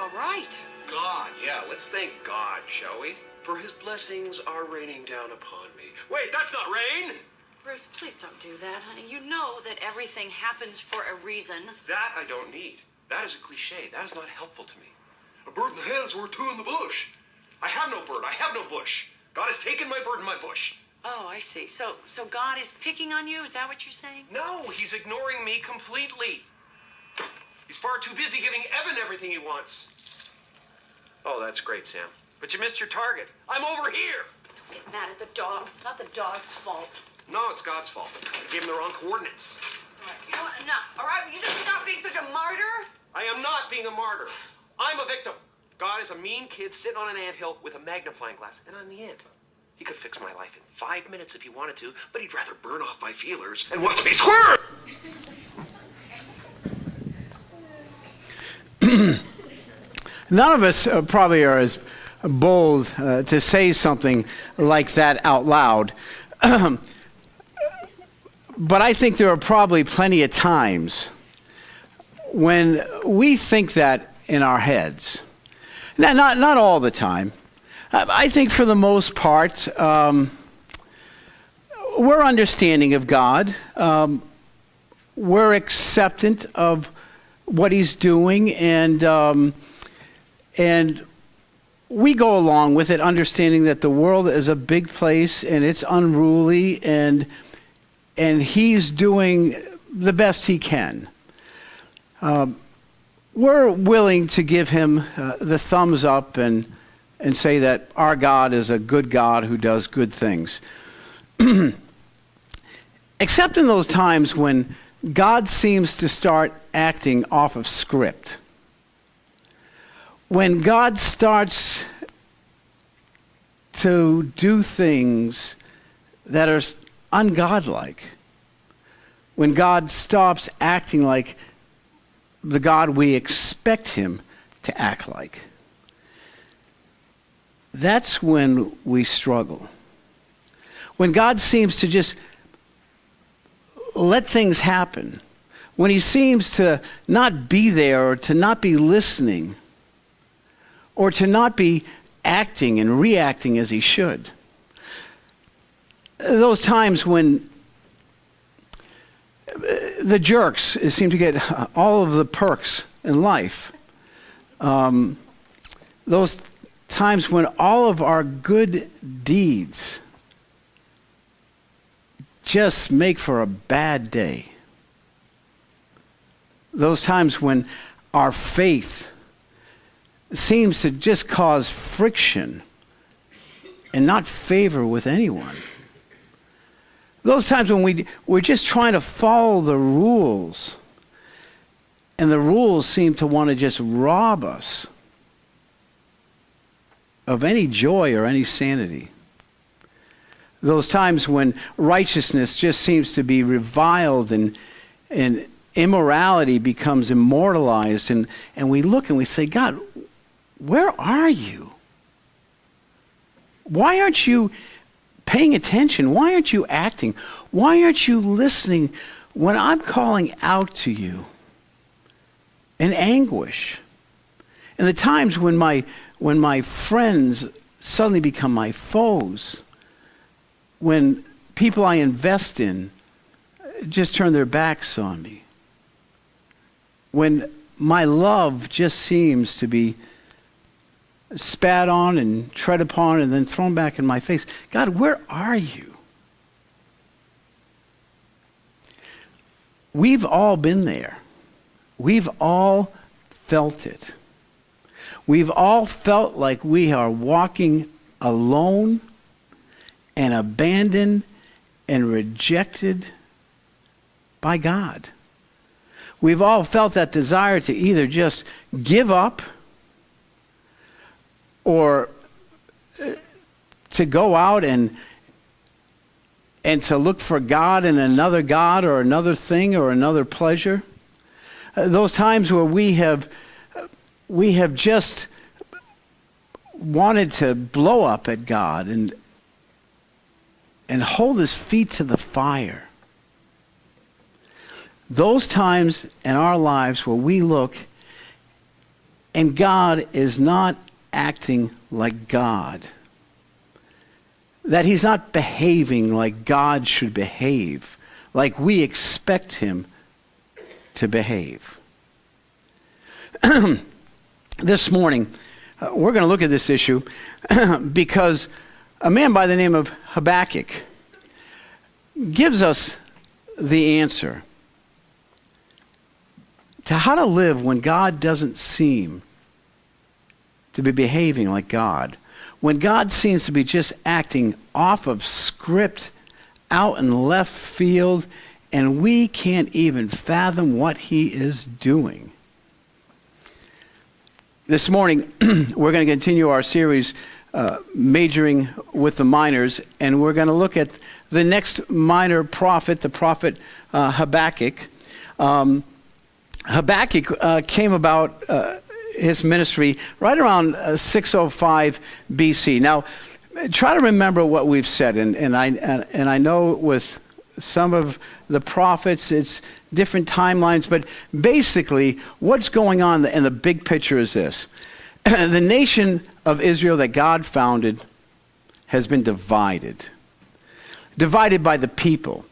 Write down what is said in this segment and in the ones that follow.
all right. God, yeah, let's thank God, shall we? For his blessings are raining down upon me. Wait, that's not rain! Bruce, please don't do that, honey. You know that everything happens for a reason. That I don't need. That is a cliche. That is not helpful to me. A bird in the hand is worth two in the bush. I have no bird. I have no bush. God has taken my bird and my bush. Oh, I see. So God is picking on you? Is that what you're saying? No, he's ignoring me completely. He's far too busy giving Evan everything he wants. Oh, that's great, Sam. But you missed your target. I'm over here. Don't get mad at the dog. It's not the dog's fault. No, it's God's fault. I gave him the wrong coordinates. All right, you know what? Enough. All right, will you just stop being such a martyr? I am not being a martyr. I'm a victim. God is a mean kid sitting on an anthill with a magnifying glass, and I'm the ant. He could fix my life in 5 minutes if he wanted to, but he'd rather burn off my feelers and watch me squirm. None of us probably are as bold to say something like that out loud. But I think there are probably plenty of times when we think that in our heads. Now, not all the time. I think for the most part, we're understanding of God. We're acceptant of what he's doing, and we go along with it, understanding that the world is a big place and it's unruly, and he's doing the best he can. We're willing to give him the thumbs up and say that our God is a good God who does good things. Except in those times when God seems to start acting off of script. When God starts to do things that are ungodlike. When God stops acting like the God we expect him to act like. That's when we struggle. When God seems to just let things happen. When he seems to not be there, or to not be listening, or to not be acting and reacting as he should. Those times when the jerks seem to get all of the perks in life. Those times when all of our good deeds just make for a bad day. Those times when our faith seems to just cause friction and not favor with anyone. Those times when we're just trying to follow the rules, and the rules seem to want to just rob us of any joy or any sanity. Those times when righteousness just seems to be reviled and immorality becomes immortalized, and we look and we say, God, where are you? Why aren't you paying attention? Why aren't you acting? Why aren't you listening when I'm calling out to you in anguish? And the times when my friends suddenly become my foes, when people I invest in just turn their backs on me, when my love just seems to be spat on and tread upon and then thrown back in my face. God, where are you? We've all been there. We've all felt it. We've all felt like we are walking alone and abandoned and rejected by God. We've all felt that desire to either just give up or to go out and to look for God in another God or another thing or another pleasure. Those times where we have just wanted to blow up at God and hold his feet to the fire. Those times in our lives where we look And God is not acting like God. That he's not behaving like God should behave, like we expect him to behave. This morning, we're going to look at this issue because a man by the name of Habakkuk gives us the answer to how to live when God doesn't seem to be behaving like God, when God seems to be just acting off of script, out in left field, and we can't even fathom what he is doing. This morning, we're going to continue our series, majoring with the minors, and we're going to look at the next minor prophet, the prophet Habakkuk. Habakkuk came about his ministry right around 605 BC. Now, try to remember what we've said, and I know with some of the prophets, it's different timelines, but basically, what's going on in the big picture is this. The nation of Israel that God founded has been divided by the people.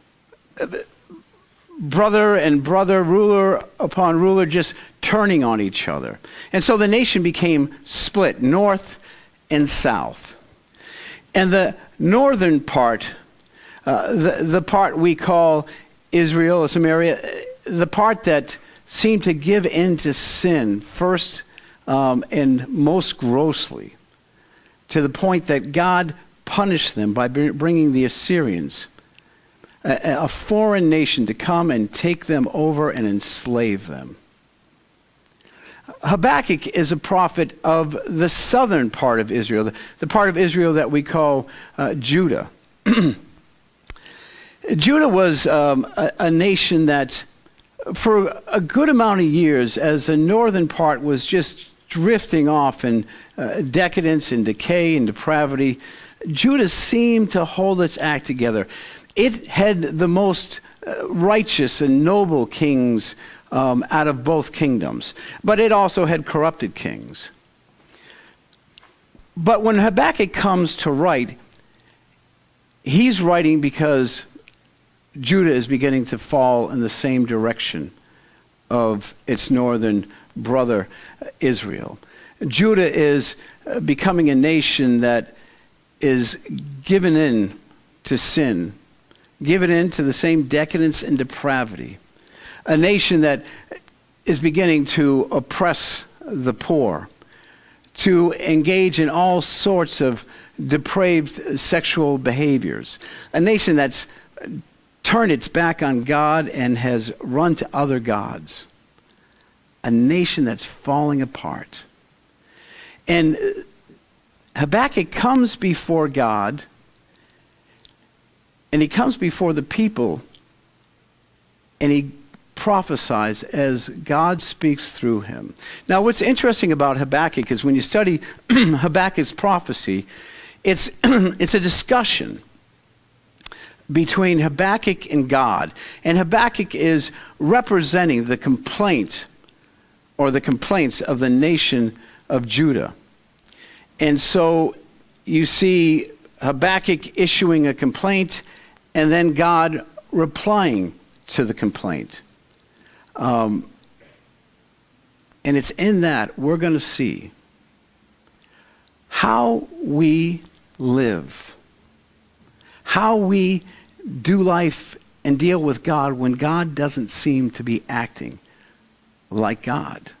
Brother and brother, ruler upon ruler, just turning on each other. And so the nation became split, north and south. And the northern part, the part we call Israel or Samaria, the part that seemed to give in to sin first and most grossly, to the point that God punished them by bringing the Assyrians, a foreign nation, to come and take them over and enslave them. Habakkuk is a prophet of the southern part of Israel, the part of Israel that we call Judah. Judah was a nation that, for a good amount of years, as the northern part was just drifting off in decadence and decay and depravity, Judah seemed to hold its act together. It had the most righteous and noble kings out of both kingdoms, but it also had corrupted kings. But when Habakkuk comes to write, he's writing because Judah is beginning to fall in the same direction of its northern brother Israel. Judah is becoming a nation that is given in to sin, given in to the same decadence and depravity. A nation that is beginning to oppress the poor, to engage in all sorts of depraved sexual behaviors. A nation that's turned its back on God and has run to other gods. A nation that's falling apart. And Habakkuk comes before God, and he comes before the people, and he prophesies as God speaks through him. Now, what's interesting about Habakkuk is when you study Habakkuk's prophecy, it's a discussion between Habakkuk and God. And Habakkuk is representing the complaint or the complaints of the nation of Judah. And so you see Habakkuk issuing a complaint and then God replying to the complaint. And it's in that we're going to see how we live, how we do life and deal with God when God doesn't seem to be acting like God.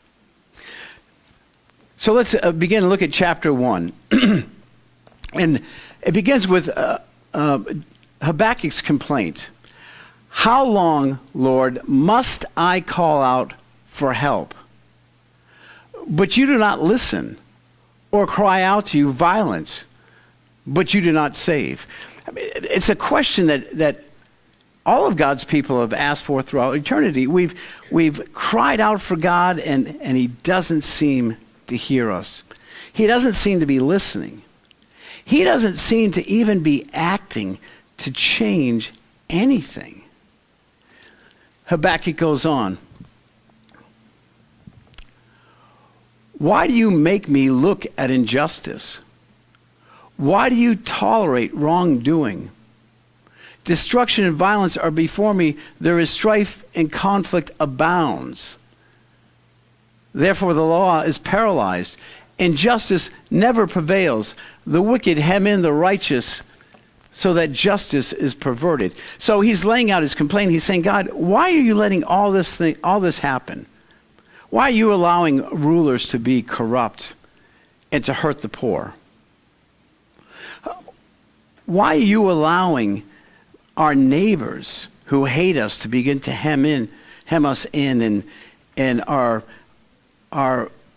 So let's begin to look at chapter 1. And it begins with Habakkuk's complaint. How long, Lord, must I call out for help? But you do not listen, or cry out to you violence, but you do not save. I mean, it's a question that all of God's people have asked for throughout eternity. We've cried out for God, and he doesn't seem to hear us. He doesn't seem to be listening. He doesn't seem to even be acting to change anything. Habakkuk goes on. Why do you make me look at injustice? Why do you tolerate wrongdoing? Destruction and violence are before me. There is strife and conflict abounds. Therefore the law is paralyzed. Injustice never prevails. The wicked hem in the righteous so that justice is perverted. So he's laying out his complaint. He's saying, God, why are you letting all this happen? Why are you allowing rulers to be corrupt and to hurt the poor? Why are you allowing our neighbors who hate us to begin to hem us in and are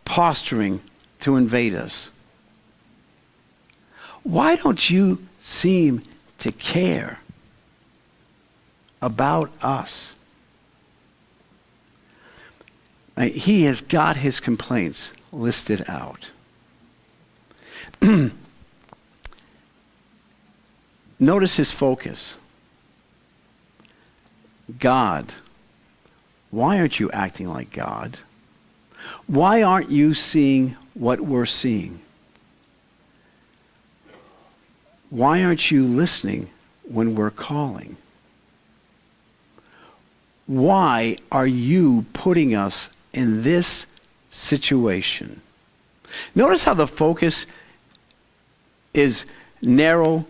posturing to invade us? Why don't you seem to care about us? He has got his complaints listed out. Notice his focus. God, why aren't you acting like God? Why aren't you seeing what we're seeing? Why aren't you listening when we're calling? Why are you putting us in this situation? Notice how the focus is narrow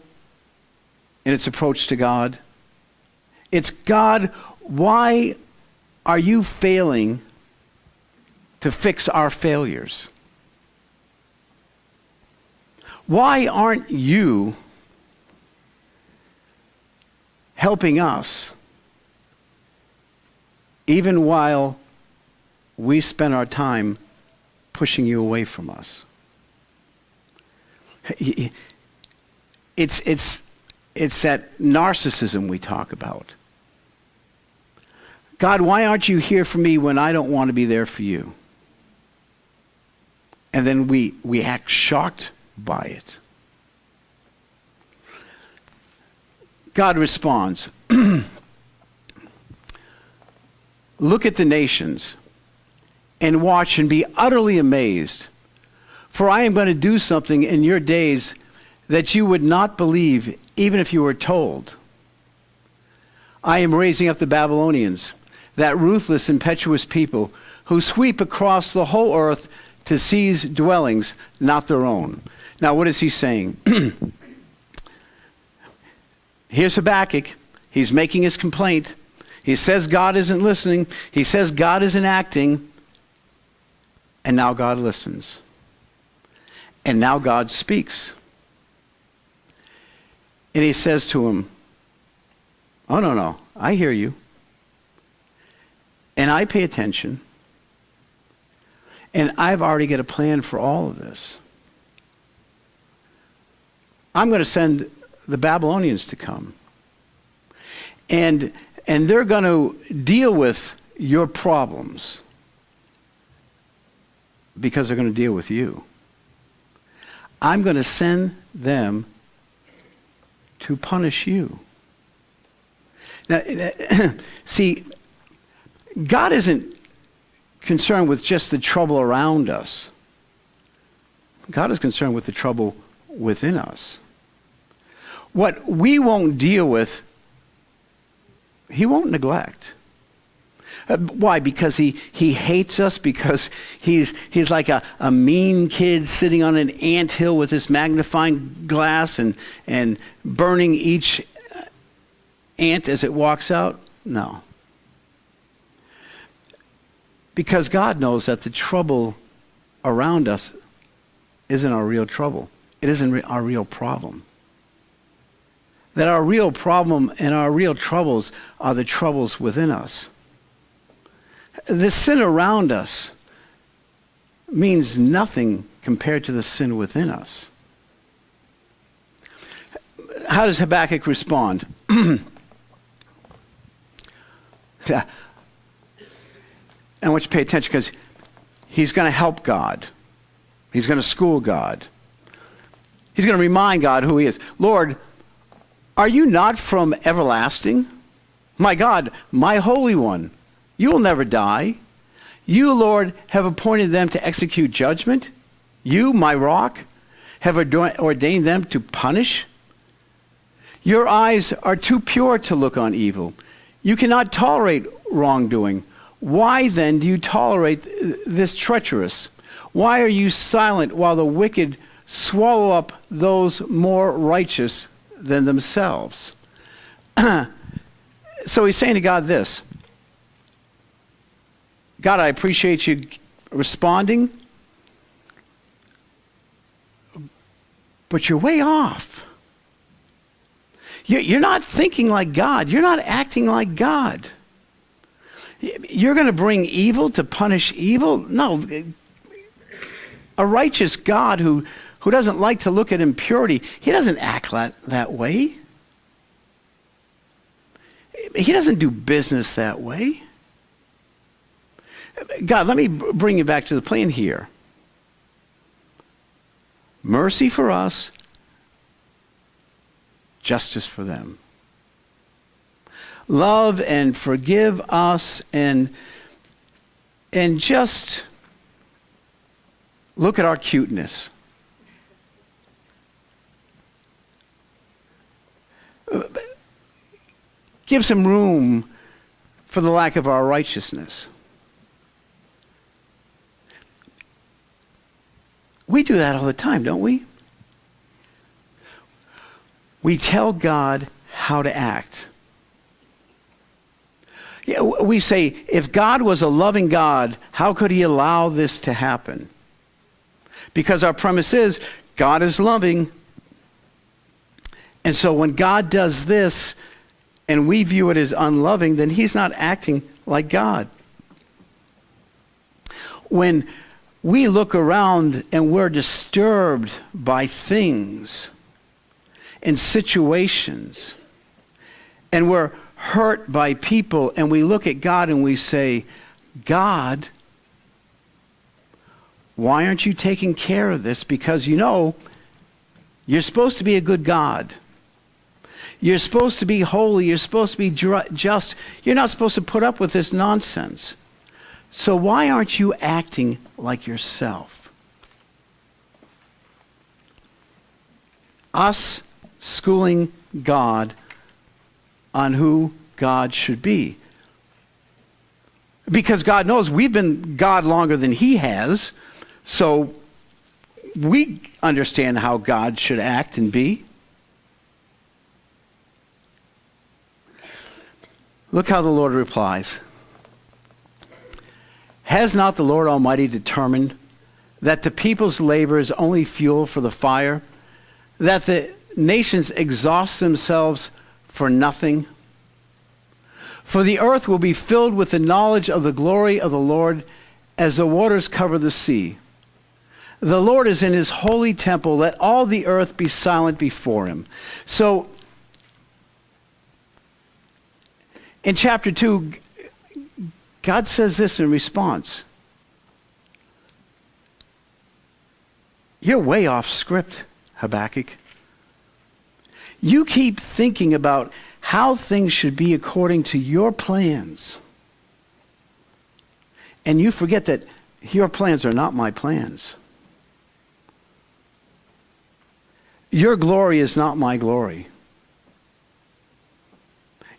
in its approach to God. It's God, why are you failing to fix our failures? Why aren't you helping us even while we spend our time pushing you away from us? It's that narcissism we talk about. God, why aren't you here for me when I don't want to be there for you? And then we act shocked by it. God responds, look at the nations and watch and be utterly amazed, for I am going to do something in your days that you would not believe even if you were told. I am raising up the Babylonians, that ruthless, impetuous people who sweep across the whole earth to seize dwellings not their own. Now, what is he saying? Here's Habakkuk. He's making his complaint. He says God isn't listening. He says God isn't acting. And now God listens. And now God speaks. And he says to him, oh, no, I hear you. And I pay attention. And I've already got a plan for all of this. I'm going to send the Babylonians to come. And they're going to deal with your problems because they're going to deal with you. I'm going to send them to punish you. Now, see, God isn't concerned with just the trouble around us. God is concerned with the trouble within us. What we won't deal with, he won't neglect. Why? Because he hates us, because he's like a mean kid sitting on an anthill with this magnifying glass and burning each ant as it walks out? No. Because God knows that the trouble around us isn't our real trouble. It isn't our real problem. That our real problem and our real troubles are the troubles within us. The sin around us means nothing compared to the sin within us. How does Habakkuk respond? I want you to pay attention because he's going to help God. He's going to school God. He's going to remind God who he is. Lord, are you not from everlasting? My God, my Holy One, you will never die. You, Lord, have appointed them to execute judgment. You, my rock, have ordained them to punish. Your eyes are too pure to look on evil. You cannot tolerate wrongdoing. Why then do you tolerate this treacherous? Why are you silent while the wicked swallow up those more righteous than themselves? So he's saying to God this: God, I appreciate you responding, but you're way off. You're not thinking like God. You're not acting like God. You're going to bring evil to punish evil? No. A righteous God who doesn't like to look at impurity, he doesn't act that way. He doesn't do business that way. God, let me bring you back to the plan here. Mercy for us, justice for them. Love and forgive us, and just look at our cuteness. Give some room for the lack of our righteousness. We do that all the time, don't we? We tell God how to act. Yeah, we say, if God was a loving God, how could he allow this to happen? Because our premise is, God is loving. And so when God does this, and we view it as unloving, then he's not acting like God. When we look around and we're disturbed by things and situations, and we're hurt by people, and we look at God and we say, God, why aren't you taking care of this? Because you're supposed to be a good God. You're supposed to be holy. You're supposed to be just. You're not supposed to put up with this nonsense. So why aren't you acting like yourself? Us schooling God on who God should be. Because God knows we've been God longer than he has, so we understand how God should act and be. Look how the Lord replies. Has not the Lord Almighty determined that the people's labor is only fuel for the fire, that the nations exhaust themselves for nothing? For the earth will be filled with the knowledge of the glory of the Lord as the waters cover the sea. The Lord is in his holy temple. Let all the earth be silent before him. So, in chapter 2, God says this in response. You're way off script, Habakkuk. You keep thinking about how things should be according to your plans. And you forget that your plans are not my plans. Your glory is not my glory.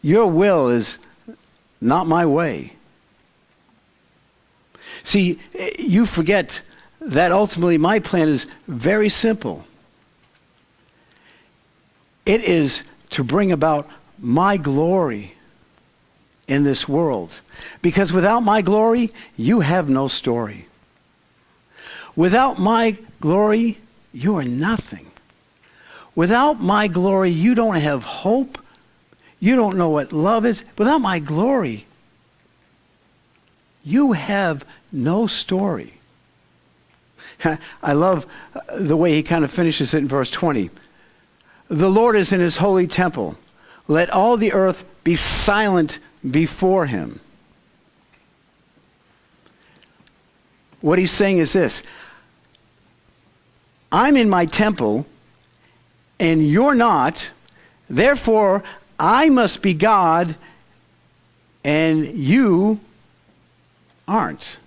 Your will is not my way. See, you forget that ultimately my plan is very simple. It is to bring about my glory in this world. Because without my glory, you have no story. Without my glory, you are nothing. Without my glory, you don't have hope. You don't know what love is. Without my glory, you have no story. I love the way he kind of finishes it in verse 20. The Lord is in his holy temple. Let all the earth be silent before him. What he's saying is this: I'm in my temple and you're not. Therefore, I must be God and you aren't.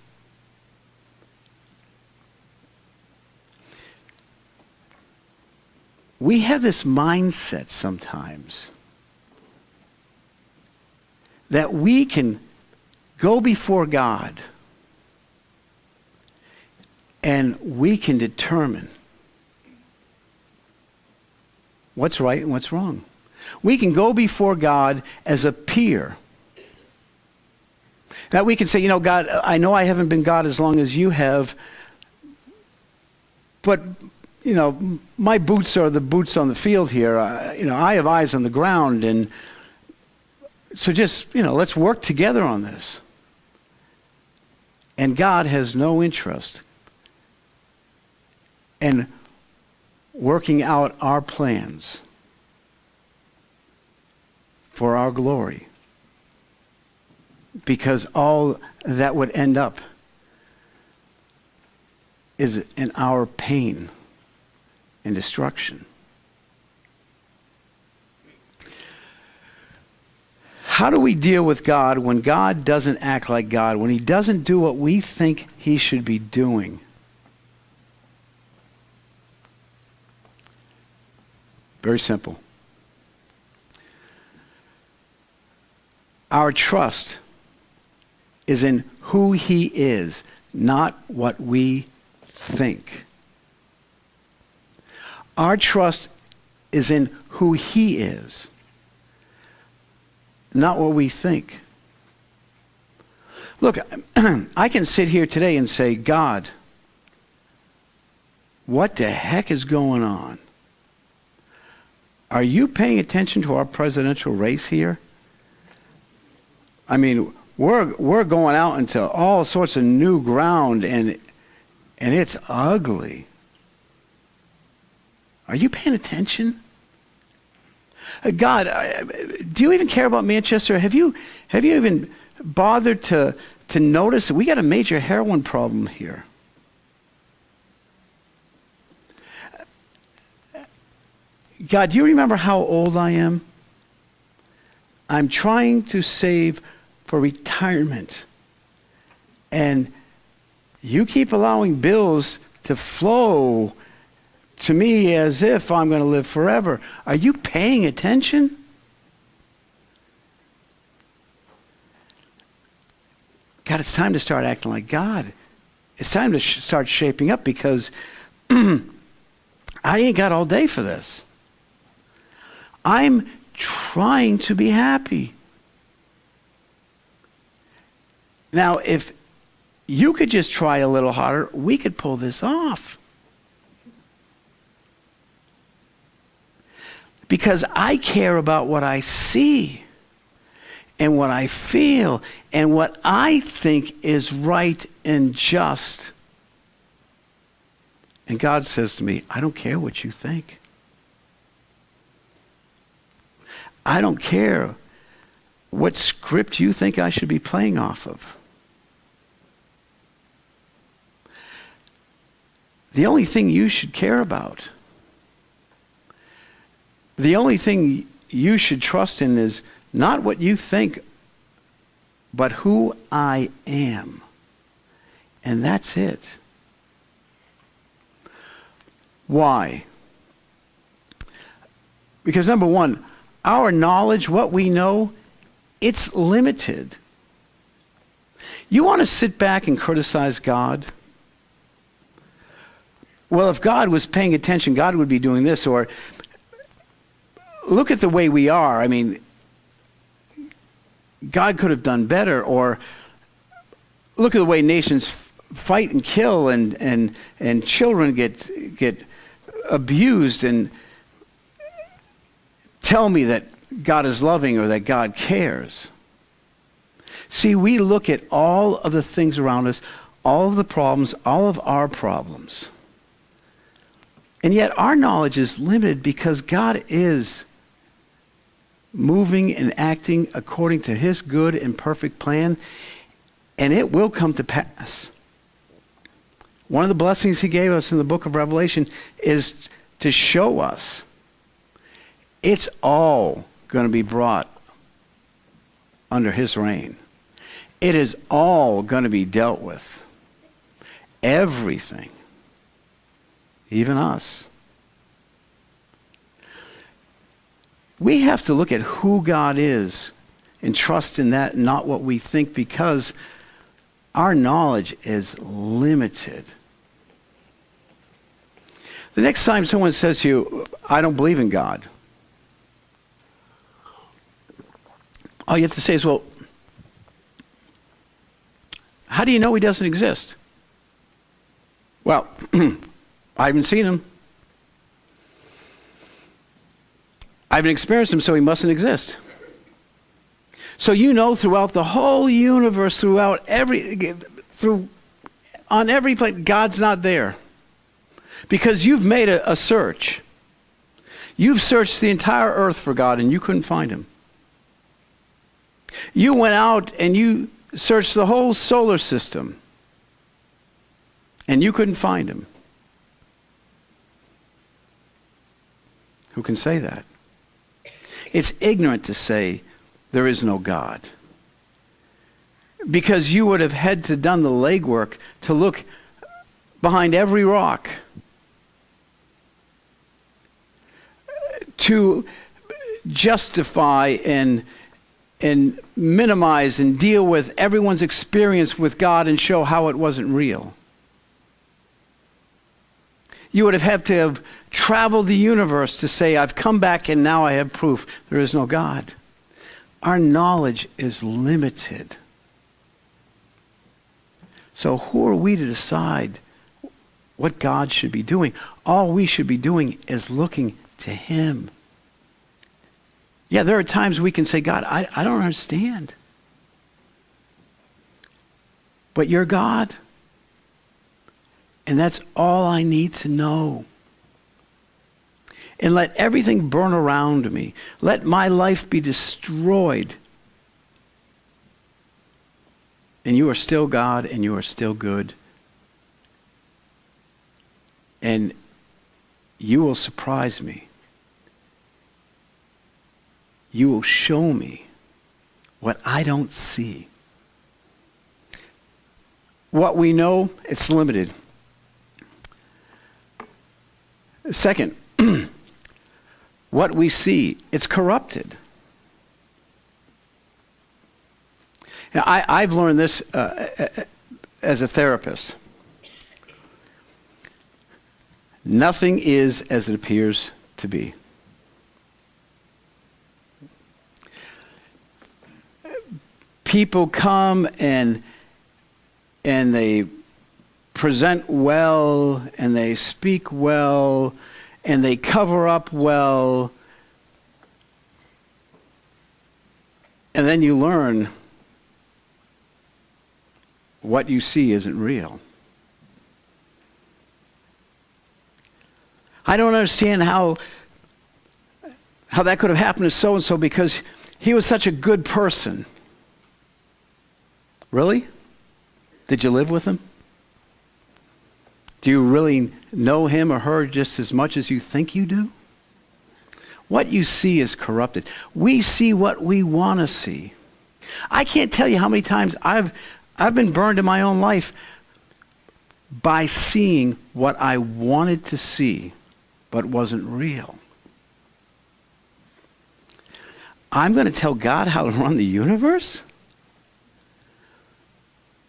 we have this mindset sometimes that we can go before God and we can determine what's right and what's wrong. We can go before God as a peer. That we can say, God, I know I haven't been God as long as you have, but, my boots are the boots on the field here. I have eyes on the ground, and so just, let's work together on this. And God has no interest in working out our plans for our glory, because all that would end up is in our pain and destruction. How do we deal with God when God doesn't act like God, when he doesn't do what we think he should be doing? Very simple. Our trust is in who he is, not what we think. Our trust is in who he is, not what we think. Look, I can sit here today and say, God, what the heck is going on? Are you paying attention to our presidential race here? I mean, we're going out into all sorts of new ground, and it's ugly. Are you paying attention? God, do you even care about Manchester? Have you even bothered to notice that we got a major heroin problem here? God, do you remember how old I am? I'm trying to save for retirement. And you keep allowing bills to flow to me as if I'm going to live forever. Are you paying attention? God, it's time to start acting like God. It's time to start shaping up, because I ain't got all day for this. I'm trying to be happy. Now, if you could just try a little harder, we could pull this off. Because I care about what I see and what I feel and what I think is right and just. And God says to me, I don't care what you think. I don't care what script you think I should be playing off of. The only thing you should care about, the only thing you should trust in is not what you think, but who I am. And that's it. Why? Because number one, our knowledge, what we know, it's limited. You want to sit back and criticize God? Well, if God was paying attention, God would be doing this. Or look at the way we are. I mean, God could have done better. Or look at the way nations fight and kill, and children get abused, and tell me that God is loving or that God cares. See, we look at all of the things around us, all of the problems, all of our problems. And yet our knowledge is limited, because God is moving and acting according to his good and perfect plan, and it will come to pass. One of the blessings he gave us in the book of Revelation is to show us it's all going to be brought under his reign. It is all going to be dealt with. Everything. Even us. We have to look at who God is and trust in that, not what we think, because our knowledge is limited. The next time someone says to you, I don't believe in God, all you have to say is, well, how do you know he doesn't exist? Well, I haven't seen him. I haven't experienced him, so he mustn't exist. So you know throughout the whole universe, on every place, God's not there. Because you've made a search. You've searched the entire earth for God and you couldn't find him. You went out and you searched the whole solar system and you couldn't find him. Who can say that? It's ignorant to say there is no God. Because you would have had to done the legwork to look behind every rock, to justify and minimize and deal with everyone's experience with God and show how it wasn't real. You would have had to have traveled the universe to say, I've come back and now I have proof there is no God. Our knowledge is limited. So who are we to decide what God should be doing? All we should be doing is looking to him. Yeah, there are times we can say, God, I don't understand. But you're God. And that's all I need to know. And let everything burn around me. Let my life be destroyed. And you are still God and you are still good. And you will surprise me. You will show me what I don't see. What we know, it's limited. Second, what we see, it's corrupted. Now, I've learned this as a therapist. Nothing is as it appears to be. People come and they present well and they speak well and they cover up well. And then you learn what you see isn't real. I don't understand how that could have happened to so-and-so because he was such a good person. Really? Did you live with him? Do you really know him or her just as much as you think you do? What you see is corrupted. We see what we want to see. I can't tell you how many times I've been burned in my own life by seeing what I wanted to see, but wasn't real. I'm going to tell God how to run the universe?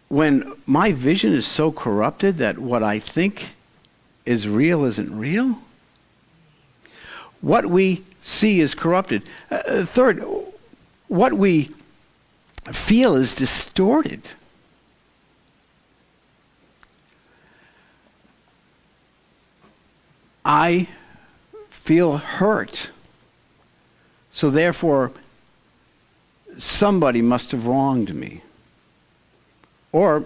When my vision is so corrupted that what I think is real isn't real? What we see is corrupted. Third, what we feel is distorted. I feel hurt. So therefore, somebody must have wronged me. Or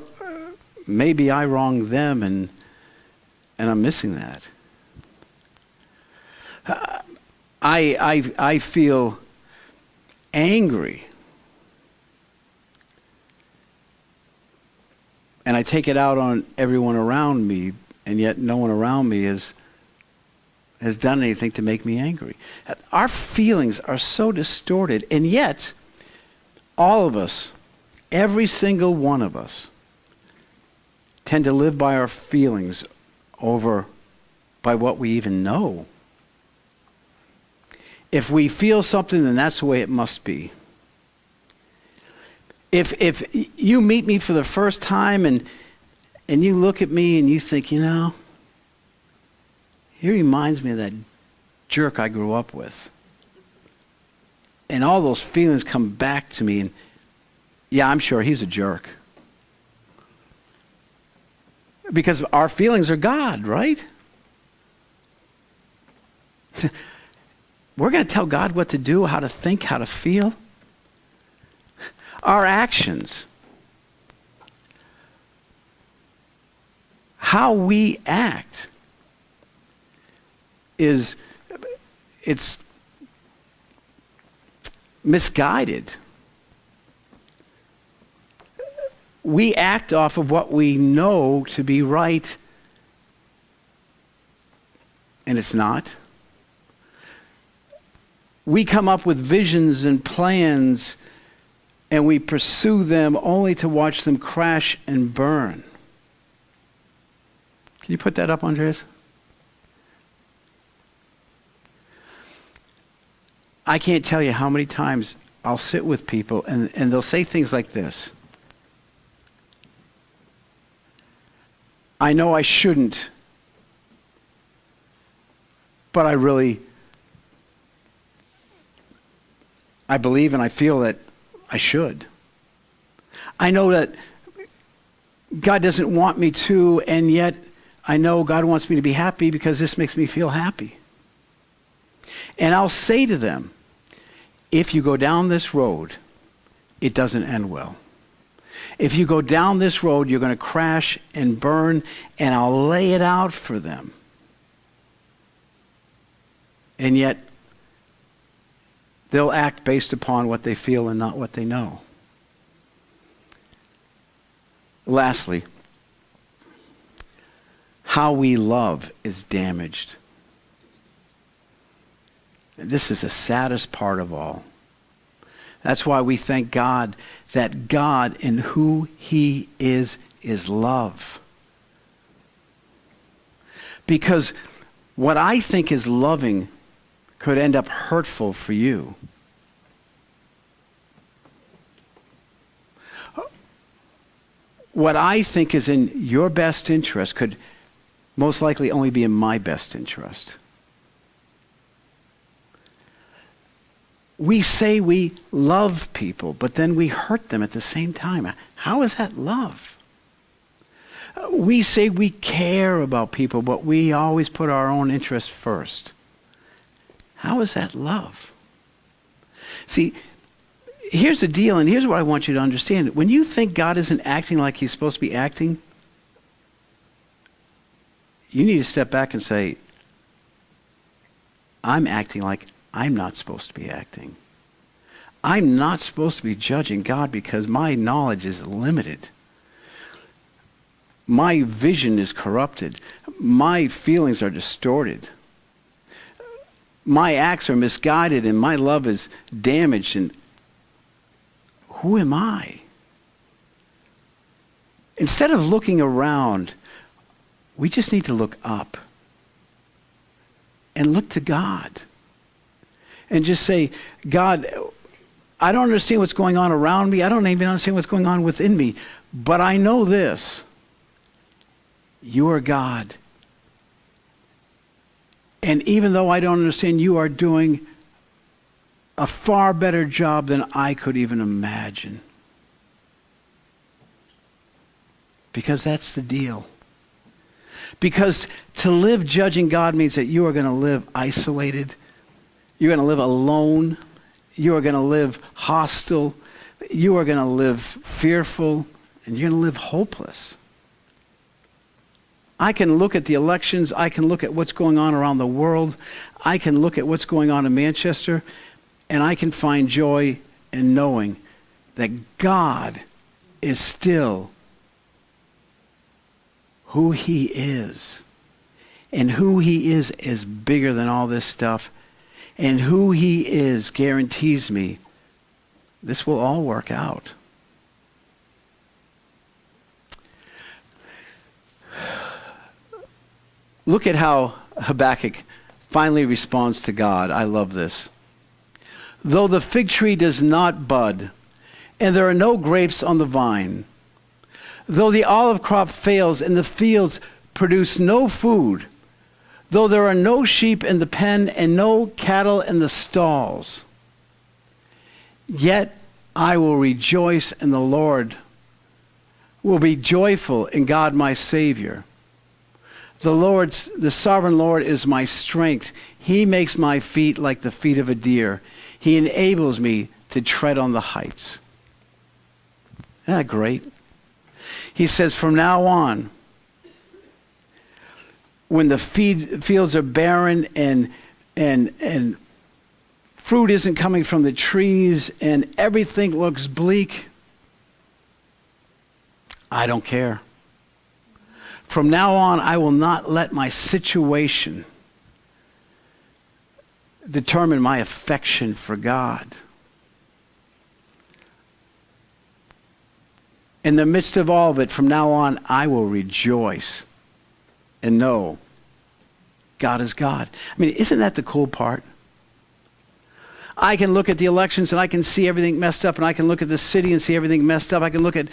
maybe I wronged them and I'm missing that. I feel angry. And I take it out on everyone around me, and yet no one around me has done anything to make me angry. Our feelings are so distorted, and yet all of us, every single one of us, tend to live by our feelings over by what we even know. If we feel something, then that's the way it must be. If you meet me for the first time and you look at me and you think, he reminds me of that jerk I grew up with. And all those feelings come back to me, and yeah, I'm sure he's a jerk. Because our feelings are God, right? We're going to tell God what to do, how to think, how to feel. Our actions, how we act, it's misguided. We act off of what we know to be right, and it's not. We come up with visions and plans, and we pursue them only to watch them crash and burn. Can you put that up, Andreas? I can't tell you how many times I'll sit with people and they'll say things like this. I know I shouldn't, but I believe and I feel that I should. I know that God doesn't want me to, and yet I know God wants me to be happy because this makes me feel happy. And I'll say to them, if you go down this road, it doesn't end well. If you go down this road, you're going to crash and burn, and I'll lay it out for them. And yet, they'll act based upon what they feel and not what they know. Lastly, how we love is damaged. This is the saddest part of all. That's why we thank God that God in who He is love. Because what I think is loving could end up hurtful for you. What I think is in your best interest could most likely only be in my best interest. We say we love people, but then we hurt them at the same time. How is that love? We say we care about people, but we always put our own interests first. How is that love? See, here's the deal, and here's what I want you to understand. When you think God isn't acting like He's supposed to be acting, you need to step back and say, I'm acting like I'm not supposed to be acting. I'm not supposed to be judging God because my knowledge is limited. My vision is corrupted. My feelings are distorted. My acts are misguided and my love is damaged. And who am I? Instead of looking around, we just need to look up and look to God. And just say, God, I don't understand what's going on around me. I don't even understand what's going on within me. But I know this. You are God. And even though I don't understand, you are doing a far better job than I could even imagine. Because that's the deal. Because to live judging God means that you are going to live isolated. You're going to live alone. You are going to live hostile. You are going to live fearful. And you're going to live hopeless. I can look at the elections. I can look at what's going on around the world. I can look at what's going on in Manchester. And I can find joy in knowing that God is still who He is. And who He is bigger than all this stuff. And who He is guarantees me this will all work out. Look at how Habakkuk finally responds to God. I love this. though the fig tree does not bud, and there are no grapes on the vine, though the olive crop fails and the fields produce no food, though there are no sheep in the pen and no cattle in the stalls, yet I will rejoice in the Lord, will be joyful in God my Savior. The sovereign Lord is my strength. He makes my feet like the feet of a deer. He enables me to tread on the heights. Isn't that great? He says, from now on, when the fields are barren and fruit isn't coming from the trees and everything looks bleak, I don't care. From now on, I will not let my situation determine my affection for God. In the midst of all of it, from now on, I will rejoice and know God is God. I mean, isn't that the cool part? I can look at the elections and I can see everything messed up, and I can look at the city and see everything messed up. I can look at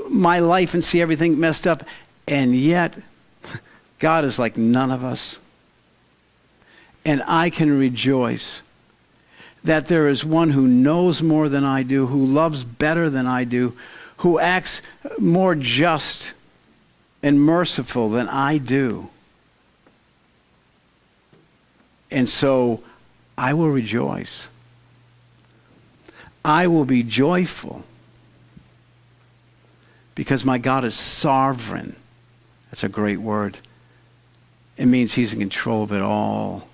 my life and see everything messed up, and yet God is like none of us. And I can rejoice that there is one who knows more than I do, who loves better than I do, who acts more just and merciful than I do. And so I will rejoice. I will be joyful because my God is sovereign. That's a great word. It means he's in control of it all.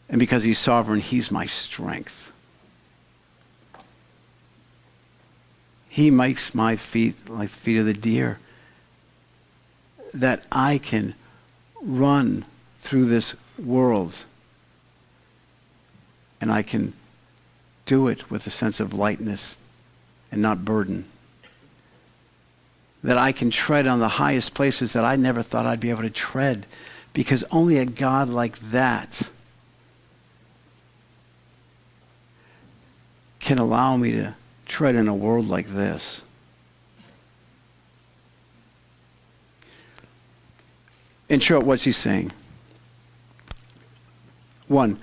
And because he's sovereign, he's my strength. He makes my feet like the feet of the deer, that I can run through this world and I can do it with a sense of lightness and not burden. That I can tread on the highest places that I never thought I'd be able to tread, because only a God like that can allow me to tread in a world like this. In short, what's he saying? One,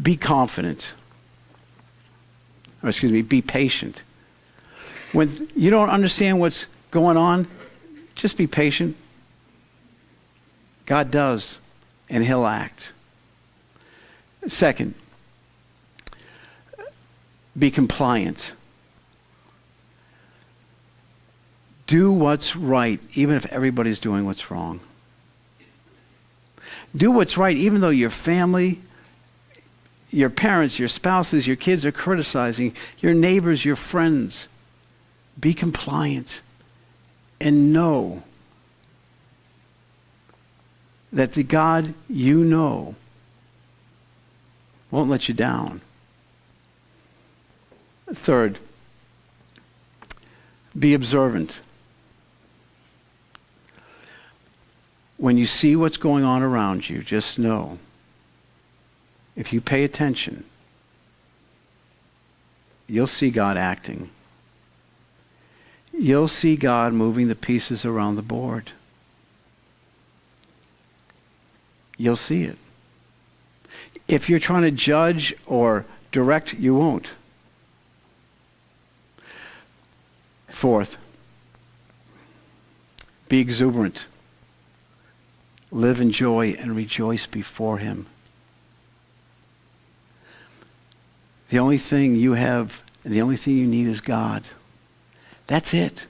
be confident. Or be patient. When you don't understand what's going on, just be patient. God does, and he'll act. Second, be compliant. Do what's right, even if everybody's doing what's wrong. Do what's right, even though your family, your parents, your spouses, your kids are criticizing, your neighbors, your friends. Be compliant and know that the God you know won't let you down. Third, be observant. When you see what's going on around you, just know, if you pay attention, you'll see God acting. You'll see God moving the pieces around the board. You'll see it. If you're trying to judge or direct, you won't. Fourth, be exuberant. Live in joy and rejoice before him. The only thing you have and the only thing you need is God. That's it.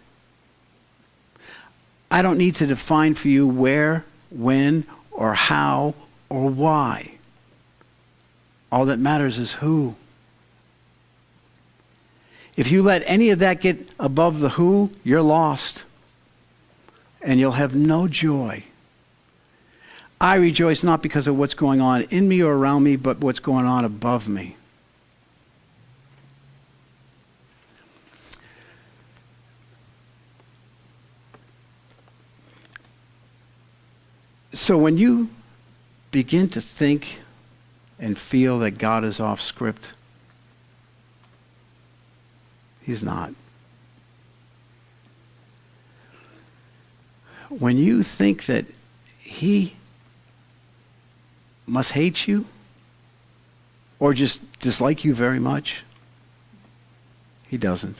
I don't need to define for you where, when, or how, or why. All that matters is who. If you let any of that get above the who, you're lost. And you'll have no joy. I rejoice not because of what's going on in me or around me, but what's going on above me. So when you begin to think and feel that God is off script? He's not. When you think that he must hate you or just dislike you very much, he doesn't.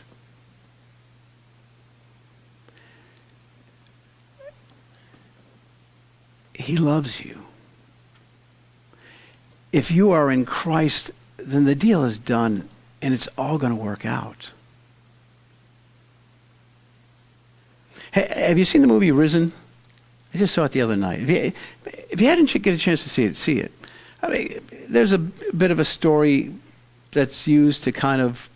He loves you. If you are in Christ, then the deal is done and it's all going to work out. Have you seen the movie Risen? I just saw it the other night. If you hadn't get a chance to see it, see it. I mean, there's a bit of a story that's used to kind of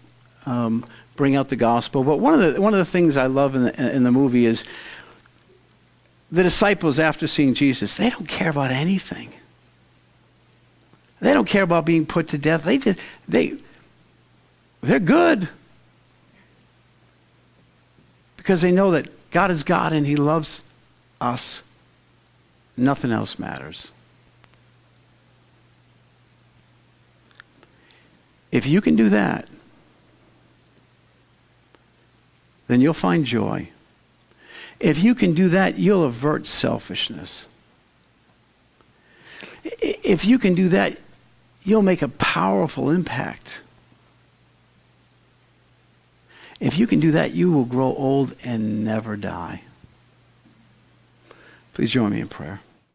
bring out the gospel. But one of the things I love in the movie is the disciples, after seeing Jesus, they don't care about anything. They don't care about being put to death. They're good because they know that God is God and he loves us. Nothing else matters. If you can do that, then you'll find joy. If you can do that, you'll avert selfishness. If you can do that, you'll make a powerful impact. If you can do that, you will grow old and never die. Please join me in prayer.